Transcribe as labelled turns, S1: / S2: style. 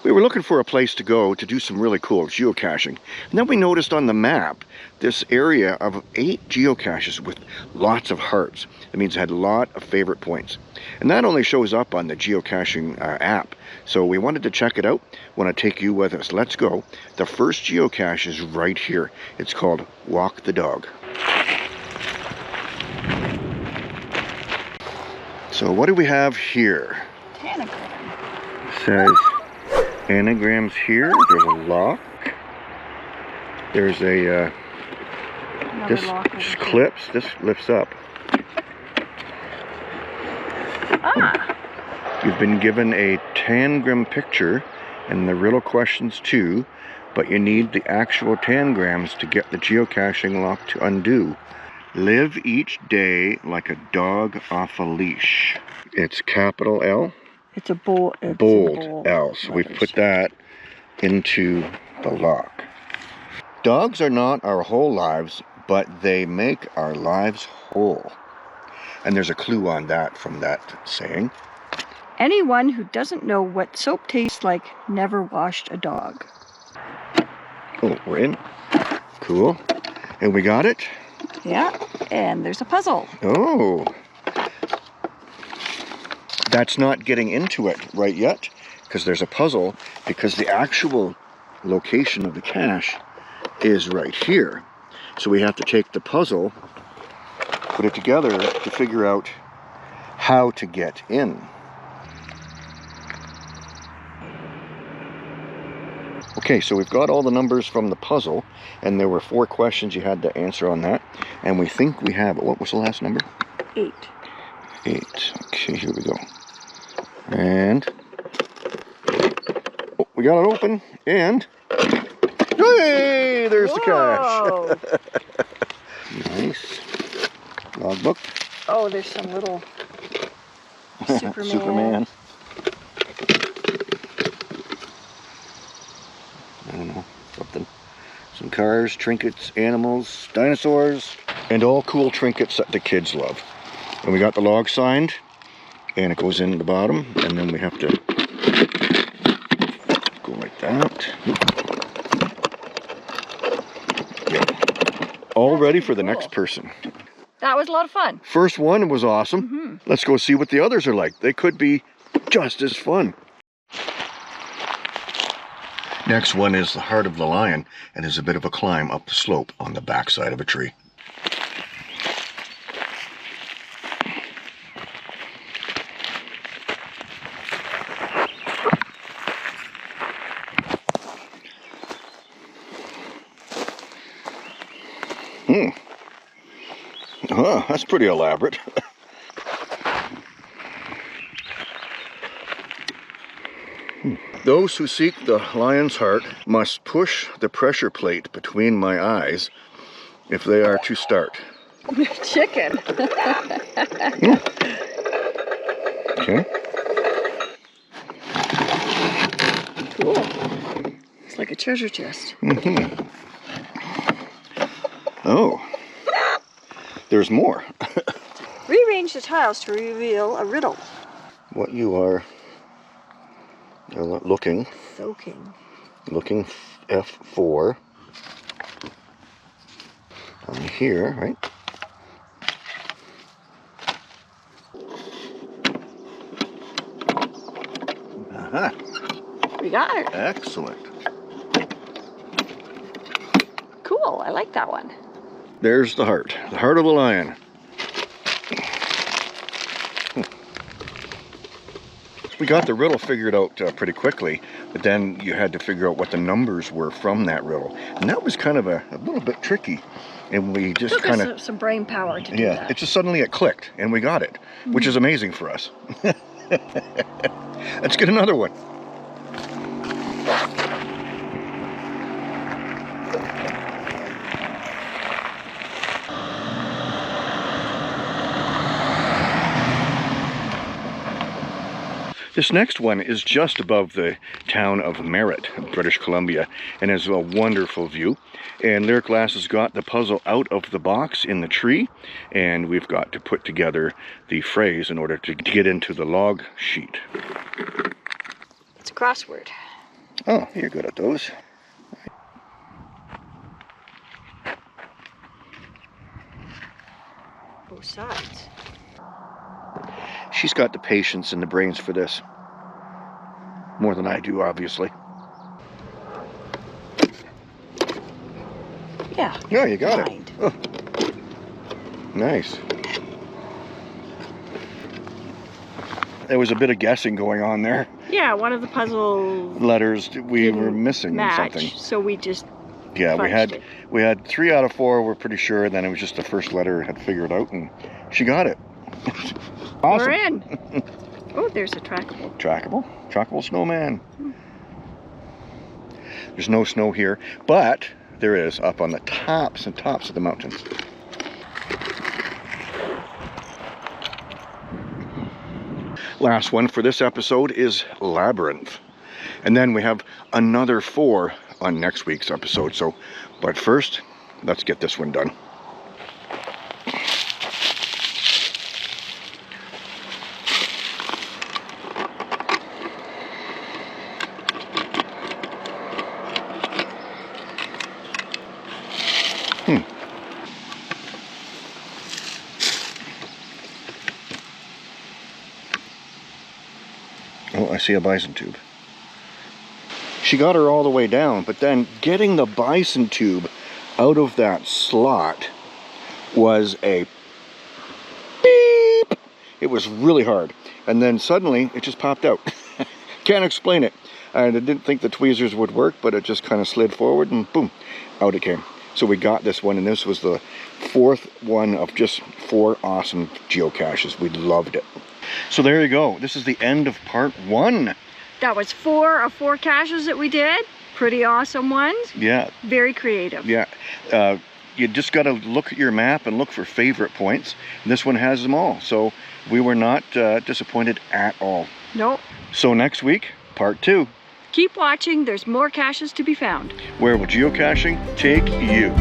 S1: We were looking for a place to go to do some really cool geocaching. And then we noticed on the map this area of 8 geocaches with lots of hearts. That means it had a lot of favorite points. And that only shows up on the geocaching app. So we wanted to check it out. Want to take you with us. Let's go. The first geocache is right here. It's called Walk the Dog. So what do we have here?
S2: Anagram.
S1: It says anagrams here. There's a lock. There's a this just clips. This lifts up.
S2: Ah.
S1: You've been given a tangram picture and the riddle questions too, but you need the actual tangrams to get the geocaching lock to undo. Live each day like a dog off a leash. It's capital L.
S2: It's a bold
S1: L. So we've put that into the lock. Dogs are not our whole lives, but they make our lives whole. And there's a clue on that from that saying.
S2: Anyone who doesn't know what soap tastes like never washed a dog.
S1: Oh, we're in. Cool. And we got it?
S2: Yeah, and there's a puzzle.
S1: Oh. That's not getting into it right yet, because there's a puzzle, because the actual location of the cache is right here. So we have to take the puzzle, put it together to figure out how to get in. Okay, so we've got all the numbers from the puzzle, and there were 4 questions you had to answer on that, and we think we have, what was the last number?
S2: 8.
S1: 8. Okay, here we go. And oh, we got it open, and hey, there's
S2: Whoa.
S1: the cache. Nice. Logbook.
S2: Oh, there's some little
S1: Superman. I don't know, something. Some cars, trinkets, animals, dinosaurs, and all cool trinkets that the kids love. And we got the log signed, and it goes in the bottom, and then we have to go like that. Yep. All ready for the next person.
S2: That was a lot of fun.
S1: First one was awesome. Let's go see what the others are like. They could be just as fun. Next one is the Heart of the Lion, and is a bit of a climb up the slope on the backside of a tree. Oh, that's pretty elaborate. Those who seek the lion's heart must push the pressure plate between my eyes if they are to start.
S2: Chicken.
S1: Okay.
S2: Cool. It's like a treasure chest.
S1: Oh. There's more.
S2: Rearrange the tiles to reveal a riddle.
S1: What you are looking F4 on here, right? Aha.
S2: We got it.
S1: Excellent.
S2: Cool, I like that one.
S1: There's the heart of the lion. We got the riddle figured out pretty quickly, but then you had to figure out what the numbers were from that riddle. And that was kind of a little bit tricky. And we just kind of...
S2: some brain power to do that.
S1: It just suddenly it clicked, and we got it, which is amazing for us. Let's get another one. This next one is just above the town of Merritt, British Columbia, and has a wonderful view. And Lyric Glass has got the puzzle out of the box in the tree, and we've got to put together the phrase in order to get into the log sheet.
S2: It's a crossword.
S1: Oh, you're good at those.
S2: Both sides.
S1: She's got the patience and the brains for this. More than I do, obviously.
S2: Yeah.
S1: Yeah, you got
S2: Mind.
S1: it. Oh. Nice. There was a bit of guessing going on there.
S2: Yeah, one of the puzzle
S1: Letters we were
S2: didn't
S1: missing
S2: match,
S1: something.
S2: so we just
S1: Yeah,
S2: fudged it.
S1: we had 3 out of 4. We're pretty sure. Then it was just the first letter had figured out, and she got it. Awesome.
S2: We're in. Oh, there's a trackable.
S1: Trackable snowman. There's no snow here, but there is up on the tops and tops of the mountains. Last one for this episode is Labyrinth. And then we have another 4 on next week's episode. So, but first, let's get this one done. Oh, I see a bison tube. She got her all the way down, but then getting the bison tube out of that slot was a beep. It was really hard. And then suddenly it just popped out. Can't explain it. I didn't think the tweezers would work, but it just kind of slid forward and boom, out it came. So we got this one, and this was the 4th one of just 4 awesome geocaches. We loved it. So there you go. This is the end of part 1.
S2: That was 4 of 4 caches that we did. Pretty awesome ones.
S1: Yeah.
S2: Very creative.
S1: Yeah. You just got to look at your map and look for favorite points. This one has them all. So we were not disappointed at all.
S2: Nope.
S1: So next week, part 2.
S2: Keep watching. There's more caches to be found.
S1: Where will geocaching take you?